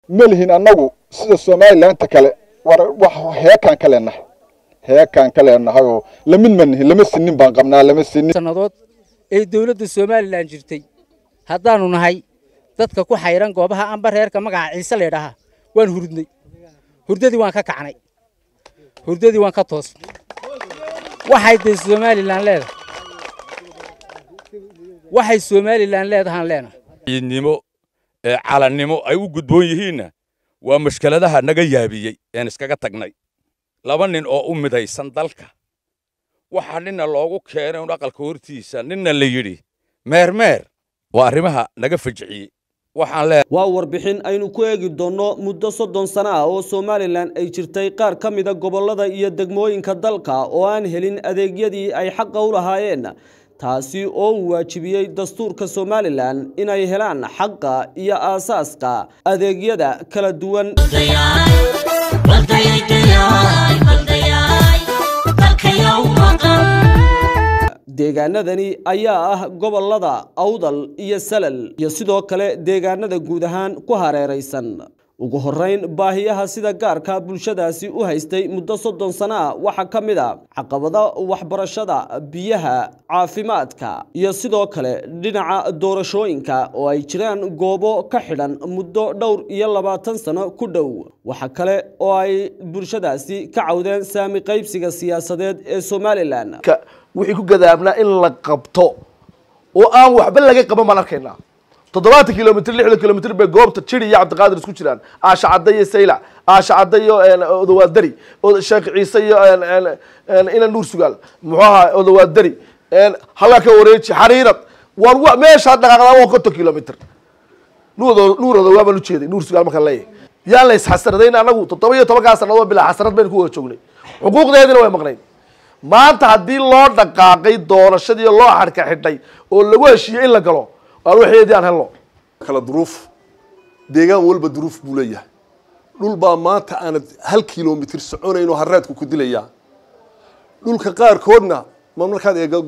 ملهن أنو سيد الصومالي لأنت كله هيكان كلنا هيكان كلنا هاو لمن السنين بانقمنا لمن السنين سنوات الدولة الصومالي لانجرتي هذانو نهاي dadka ku xayran goobaha aan bareerka magaca ciise leedaha waan hurdnay hurdadii waan ka kacnay hurdadii waan ka toos waxay Somaliland leedahan leena idnimo calannimo ay u gudboon yihiinna waa mushkiladaha naga yaabiyay aan iskaga tagnay laba nin oo u midaysan dalka waxa ninna loogu keenay aqalka hortiisa ninna la yiri meermeer waa arrimaha naga fajiciyay waa warbixin aynu ku eegi doono muddo 30 sano ah oo Somaliland ay jirtay qaar ka mid ah gobolada iyo degmooyinka dalka oo aan helin adeegyadii ay xaq u lahaayeen taasi oo waajibiyay dastuurka Somaliland inay helaan xaqqa iyo aasaaska adeegyada kala duwan deegaanadani ayaa ah gobolada Awdal iyo Salal iyo sidoo kale deegaanada guud ahaan ku hareeraysan ugu horeyn baahiyaha sida gaarka bulshadaasi u haystay muddo 30 sano waxa kamid ah caqabada waxbarashada biyaha caafimaadka iyo sidoo kale dhinaca doorashooyinka oo ay jiraan goobo ka xidhan muddo dhowr iyo 20 sano ku dhow waxa kale oo ay bulshadaasi ka cawdeen saami qaybsiga siyaasadeed ee Somaliland wixii ku gadaabna in la qabto oo aan waxba laga qaban ma arkayna 7 kilomitir 6 kilomitir bay goobta jiri iyo Cabdiqaadir isku jiraan aasha caday sayla aasha caday odawaadari oo Sheekh Ciise iyo ina nuur sugal muxuu odawaadari halka wareeji xariirad war meesha dhaqaaqada waa 50 kilomitir nuurada waa bal u jeeday nuur sugal marka leeyahay yaa la isxasradeen anagu 17 sanadood bila xasrad baan ku wada joognay xuquuqdeedina way maqnay maanta hadii loo dhaqaaqay doorashadii loo xarka xidhay oo lagu heshiiyay in la galo waa waxeedii aan helno kala duruuf deegaan walba duruuf buu leeyahay dhul baa maanta aan 1 kilomitir soconayno haraadku ku dilaya dhulka qaar koodna markaad eego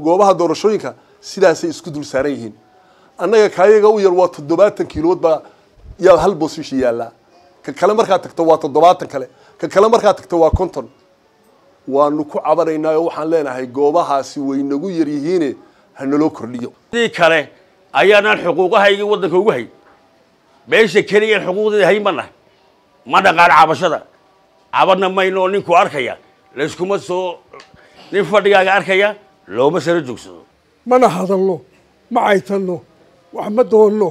goobaha doorashooyinka sidaas ay isku dul saaran yihiin annaga kaayaga u yar waa 70 kilood ba yaa hal boosish yaala ka kale markaad tagto waa 70 kale ka kale markaad tagto waa 50 waanu ku cabanaynaa waxaan leenahay goobahaasi way nagu yar yihiin hanaloo kordhiyo sidii kale ayaanaan xuquuqahayga wadanka ugu hay meesha kaliya xuquuqdeeda hay ma dhaqaan cabashada cabadna mayno ninku arkaya la iskuma soo nin fadhigaaga arkaya looma sara joogsado mana hadalno ma aytano wax ma doonno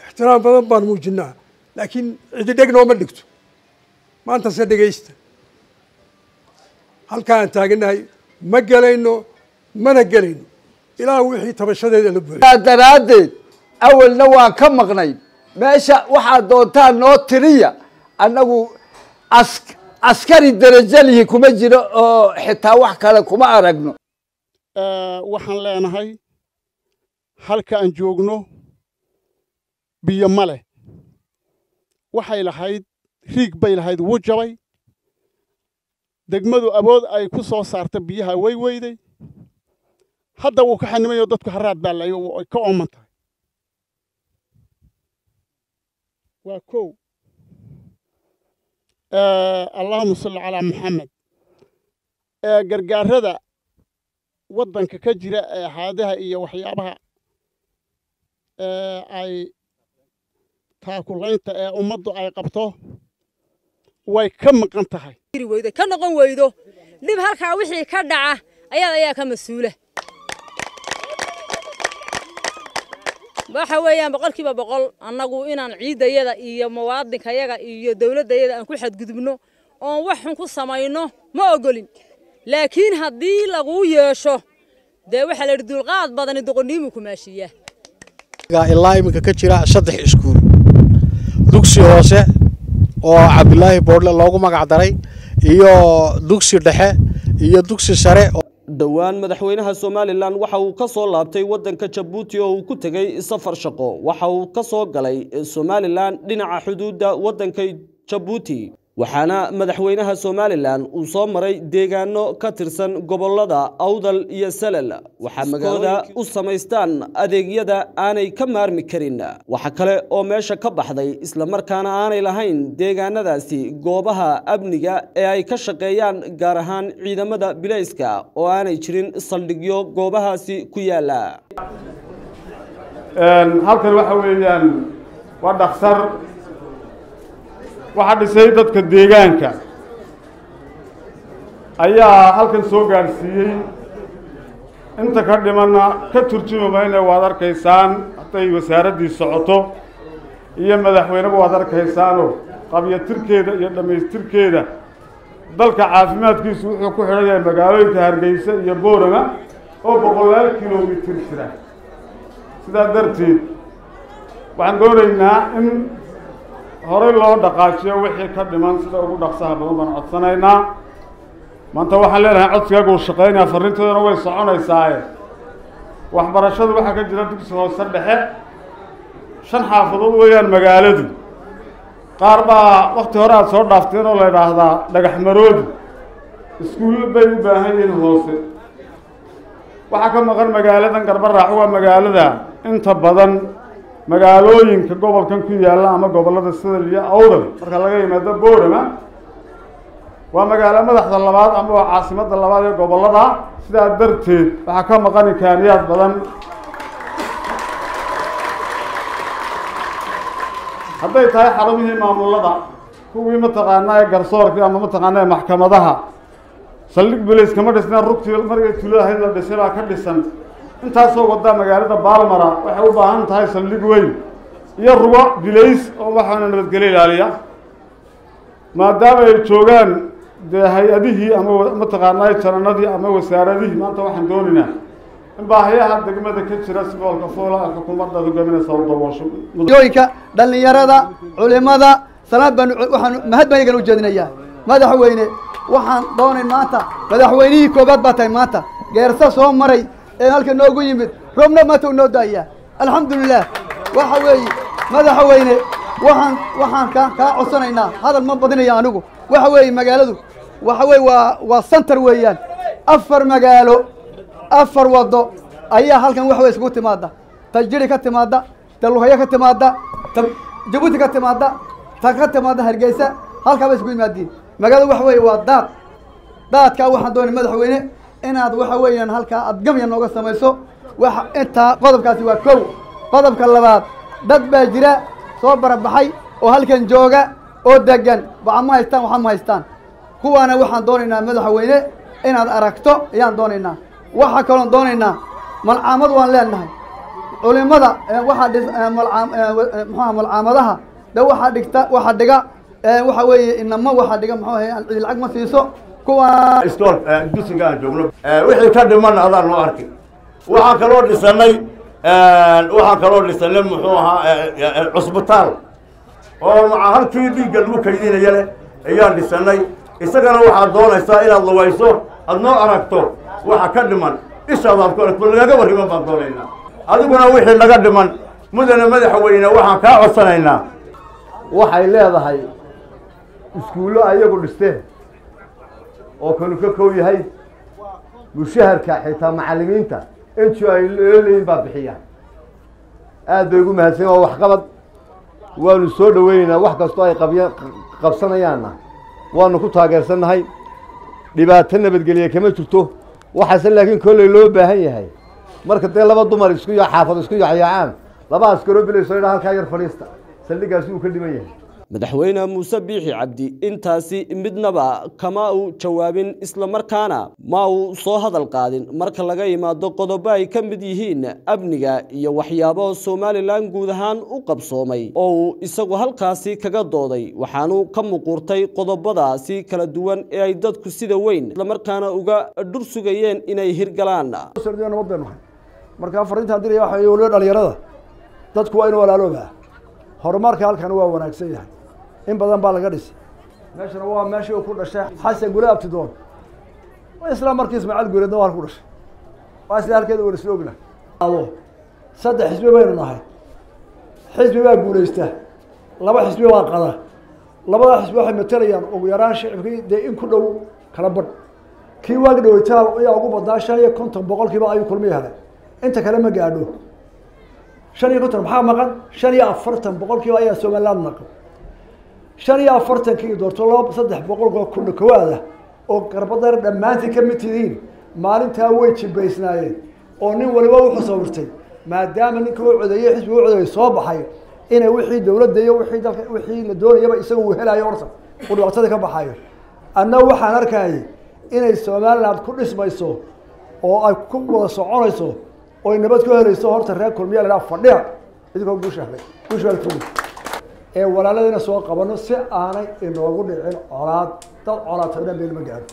ixtiraam badan baan muujinaa laakiin cidi dhegno ma dhigto maanta se dhageysta halkaan taaganahay ma galayno mana galayno ilaa wixii tabashadeeda la buuxiyay daraadeed awalna waan ka maqnay meesha waxa doontaan noo tiriya anagu askari darajalihi kuma jiro oo xitaa wax kale kuma aragno waxaan leenahay halka aan joogno biyo male waxay lahayd riig bay lahayd wuu jabay degmadu awood ay ku soo saartay biyaha way weyday hadda wuu ka xanimayo dadku haraad baa layo ay ka ooman tahay waa kow allahumma salli ala muhammad gargaarada wadanka ka jira haadaha iyo waxyaabaha ay taakulaynta ummaddu ay qabto way ka maqan tahay ka noqon weydo dib halka wixii ka dhaca ayaa ka mas'uula waxa weeyaan 100% annagu inaan ciidayada iyo muwaadinkayaga iyo dawladayada aan ku xadgudubno oo wax xun ku sameeyno ma ogolin laakiin hadii lagu yeesho de waxa la dulqaad badan doqoniimo ku maashiya ilaa imika ka jira 3 iskuul dugsi hoose oo Cabdullaahi Boodle loogu magac daray iyo dugsi dhexe iyo dugsi sare dhawaan madaxweynaha Somaliland waxa uu ka soo laabtay wadanka Djibouti oo uu ku tagay safar shaqo waxa uu ka soo galay Somaliland dhinaca xuduudda wadanka Djibouti waxaana madaxweynaha Somaliland uu soo maray deegaano ka tirsan gobolada Awdal iyo Salal waxa magaalada u sameystaan adeegyada aanay ka maarmi karin waxa kale oo meesha ka baxday isla markaana aanay lahayn deegaanadaasi goobaha amniga ee ay ka shaqeeyaan gaar ahaan ciidamada bilayska oo aanay jirin saldhigyo goobahaasi ku yaala halkan waxa weeyaan waa dhakhtar waxa dhisay dadka deegaanka ayaa halkan soo gaarsiiyay inta ka dhimana ka turjumayna waad arkaysaan haday wasaaradii socoto iyo madaxweynaha waad arkaysaan qabiyatirkeeda iyo dhameystirkeeda dalka caafimaadkiisu wuxuu ku xiran yahay magaalooyinka Hargeysa iyo Boorama oo boqolaal kiiloomitir jira sidaa darteed waxaan doonaynaa in hore loo dhaqaajiyo wixii ka dhiman sida ugu dhaqsaha badan baan codsanaynaa maanta waxaan leenahay codsigaaga uu shaqeynaya fariintoodana way soconaysaa waxbarashada waxaa ka jira dugsi hoose dhexe 5 xaafadood weeyaan magaaladu qaar baa waqti hore aad soo dhaafteen oo la yiraahdaa dhagax maroodi iskuul bay u baahan yihiin hoose waxa ka maqan magaaladan Garbaraac waa magaalada inta badan magaalooyinka gobolkan ku yaala ama gobolada Salal iyo Awdal marka laga yimaado Boorama waa magaalo madaxda labaad ama waa caasimadda labaad ee gobolada sidaa darteed waxa ka maqan imkaaniyaad badan hadday tahay xarumihii maamulada kuwii mataqaanaa garsoorka ama mataqaanaa maxkamadaha saldhig bilis kama dhisna rugtii markay tuulada la dhisay baa ka dhisan intaasoo wada magaalada Baalmara waxay u baahan tahay saldhig weyn iyo rugo bilis oo waxaana nabadgelyo ilaaliya maadaama ay joogaan hay'adihii ama mataqaanaa jaranadii ama wasaaradihii maanta waxaan doonaynaa in baahiyaha degmada ka jira gobolka Foola xukuumadda hogaaminaysa oo daboosho yooyinka dhalinyarada culimada salaam waxaan mahadbanigan u jeedinayaa madaxweyne waxaan doonay maanta madaxweynihii koobaad baa tahay maanta geersa soo maray ee halka noogu yimid roobna maanta noo daaya alxamdulillah waxa weeye madaxweyne waxaan ka codsanaynaa hadal ma badinaya anigu waxa weeye magaaladu waxa weeye waa center weeyaan 4 magaalo 4 wado ayaa halkan wax weey isku timaada tajiri ka timaada taluhaya ka timaada Jabuuti ka timaada ka timaada Hargeysa halka bay isku yimaadeen magaaladu wax weeye waa daadka waxaan doonay madaxweyne inaad waxa weeyaan halka aad gamya nooga samayso waxa inta qodobkaasi waa koow qodobka labaad dad baa jira soo barabaxay oo halkan jooga oo degan waxaan ma haystaan kuwaana waxaan doonaynaa madaxweyne inaad aragto ayaan doonaynaa waxa kale oo doonaynaa malcaamad waan leenahay culimada waxa malcaamadaha da waxa dhigta waxa dhiga waxa weeye inama waxa dhiga muxuu ahay cid lacag ma siiso kuwa iskool dugsiga aan joogno wixii ka dhiman adaan loo arkay waxa kaloo dhisanay muxuu ahaa cusbitaal oo maca halkii dhiigga lagu kaydinaya leh ayaan dhisanay isagana waxaad doonaysaa inaad lawayso aad noo aragto waxa ka dhiman ishaadaad ku aragto lagaga warriman baan doonaynaa adiguna wixii naga dhiman mudane madaxweyne waxaan kaa codsanaynaa waxay leedahay iskuullo ayagu dhisteen oo kanu ka koob yahay mushaharka xitaa macallimiinta intii ay leeyihiin baa bixiyaan aad bay ugu mahadsan oo waxqabad waanu soo dhaweynaynaa wax kastoo ay qabsanayaanna waanu ku taageersanahay dhibaato nabadgelye kama jirto waxaase laakiin kolley loo baahan yahay marka dee laba dumar isku xaafad isku yaacaan laba askaro bilayso idhaa halkaa yar fadhiista saldhiggaasi uu ka dhiman yahay madaxweyne Muuse Biixi Cabdi intaasi midnaba kama uu jawaabin isla markaana ma uu soo hadal qaadin marka laga yimaado qodobo ay ka mid yihiin amniga iyo waxyaabo Somaliland guud ahaan u qabsoomay oo uu isagu halkaasi kaga dooday waxaanu ka muuqurtay qodobadaasi kala duwan ee ay dadku sida weyn isla markaana uga dhursugayeen inay hirgalaan marka fariinta diray waxa ay walaal dhalinyarada dadku waa in walaalooba horumarka halkan waa wanaagsan yahay in badan baa laga dhisay meeshana waa meeshii uu ku dhashay xasan gule abtidoon waa isla markii Ismaaciil Guuleedna waa ku dhashay waa isla halkeeda wada isla ogna saddex xisbi baynu nahay xisbi baa guuleysta laba xisbi waa qada labada xisbi waxay matalayaan ugu yaraan shicibkii dee in ku dhow kala badh kii waagi dhaweytaal ayaa ugu badaa 50% ayuu kulmi helay inta kale ma gaadho 50 maxaa maqan 45% ayaa Soomaaliland maqan 45 doorto 300 ku dhawaada oo garbadar dhamaantii ka mid yihiin maalinta way jibaysnaayeen oo nin waliba wuxuu sawirtay maadaama ninka uu codeeyay xisbi uu codeeyay soo baxay inay wixii dawladda iyo wixii dalka wixii la doonayaba isagu uu helayo horta oo dhibaatada ka baxayo anna waxaan arkay inay Soomaaliland ku dhismayso oo ay ku wada soconayso oo ay nabad ku helayso horta reer kulmiye la fadhiya idinka guushahay ee walaaladina soo qabano si aanay inoogu dhicin colaad dad colaadna meel ma gaaro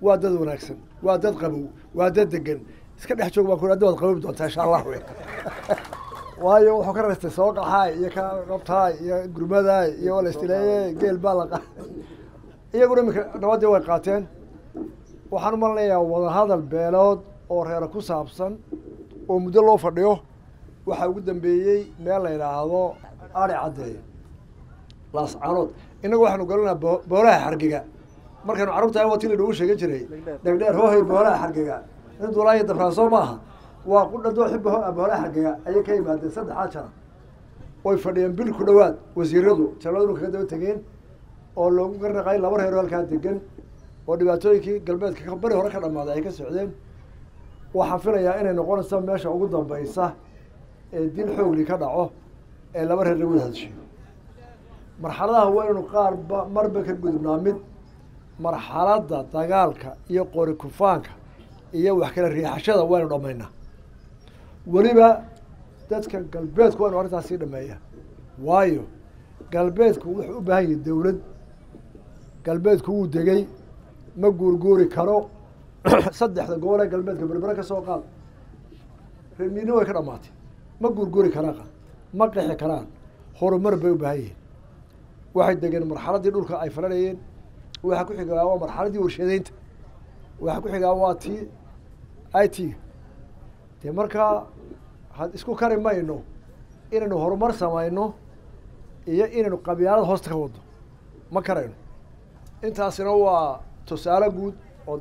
waa dad wanaagsan waa dad qabow waa dad degan iska dhex joog baa ku dad qabow doonta insha Allah waayo wuxuu ka reestay soo qaxay iyo ka qabtaay iyo gurmadaay iyo wala istileeyay geel balaqa iyaguna nabadii way qaateen waxaan u maleynayaa wada hadal beelood oo reer ku saabsan oo muddo loo fadhiyo waxa ugu dambeeyay meel la yiraahdo ari cadeey laas carood inagu waxaanu galnaa boolaha xargiga markaanu carruurta wati la ugu sheegay jiray dhagdheer hoohay boolaha xargiga inta walaayada dafraaso maaha waa ku dhado xibbaha boolaha xargiga ayay ka yimaadeen 3 jana way fadhiyeen bil ku dhawaad wasiiradu taladu kaga daba tageen oo loogu garnaqay laba reer halka degan oo dhibaatooyinkii galbeedka ka bari hore ka dhamaaday ay ka socdeen waxaan filayaa inay noqonayso meesha ugu dambaysa ee dil xoogli ka dhaco ee laba reer lagu hadashiyo marxaladaha waa inuu qaar marba ka gudubnaa mid marxaladda dagaalka iyo qori kufaanka iyo wax kala riixashada waa inuu dhammaynaa weliba dadka galbeedku waa inuu arrintaas sii dhameeya waayo galbeedku wuxuu u baahan yahay dawlad galbeedku wuu degay ma guurguuri karo saddexda gobol ee galbeedka berbera ka soo qaad reermiino way ka dhamaatay ma guurguuri karaan ma qixi karaan horumar bay u baahan yihiin waxay degeen marxaladii dhulka ay falanayeen waxa ku xigaa waa marxaladii warshadeynta waxa ku xigaa waa tii IT dee markaa had isku kari mayno inaynu horumar samayno iyo inaynu qabyaalad hoosta ka wado ma karayno intaasina waa tusaale guud oo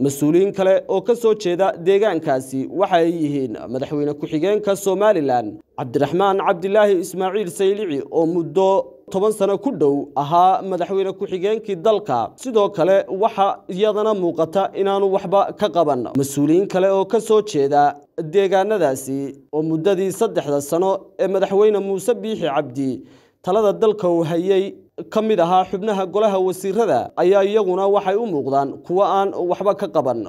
mas-uuliyiin kale oo ka soo jeeda deegaankaasi waxa ay yihiin madaxweyne ku-xigeenka Somaliland Cabdiraxmaan Cabdilaahi Ismaaciil Saylici oo muddo 10 sano ku dhow ahaa madaxweyne ku-xigeenkii dalka sidoo kale waxa iyadana muuqata inaanu waxba ka qaban mas-uuliyiin kale oo ka soo jeeda deegaanadaasi oo muddadii 3 sano ee madaxweyne Muuse Biixi Cabdi talada dalka uu hayay kamid ahaa xubnaha golaha wasiirada ayaa iyaguna waxay u muuqdaan kuwa aan waxba ka qaban